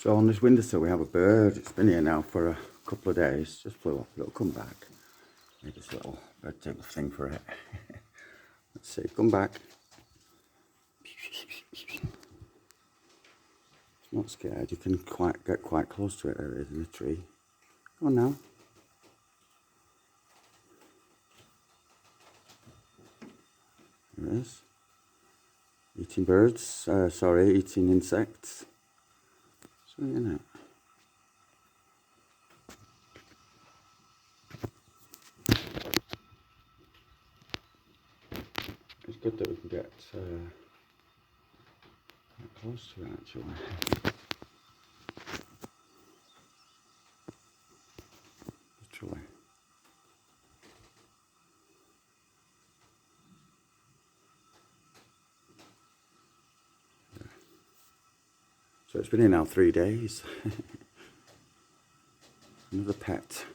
So on this windowsill we have a bird. It's been here now for a couple of days. Just flew off. It'll come back. Made this little bird table thing for it. Let's see. Come back. It's not scared. You can get quite close to it. There it is in the tree. Come on now. There it is. Eating birds. Eating insects. So, you know. It's good that we can get close to it actually. Literally. Yeah. So it's been here now 3 days. Another pet.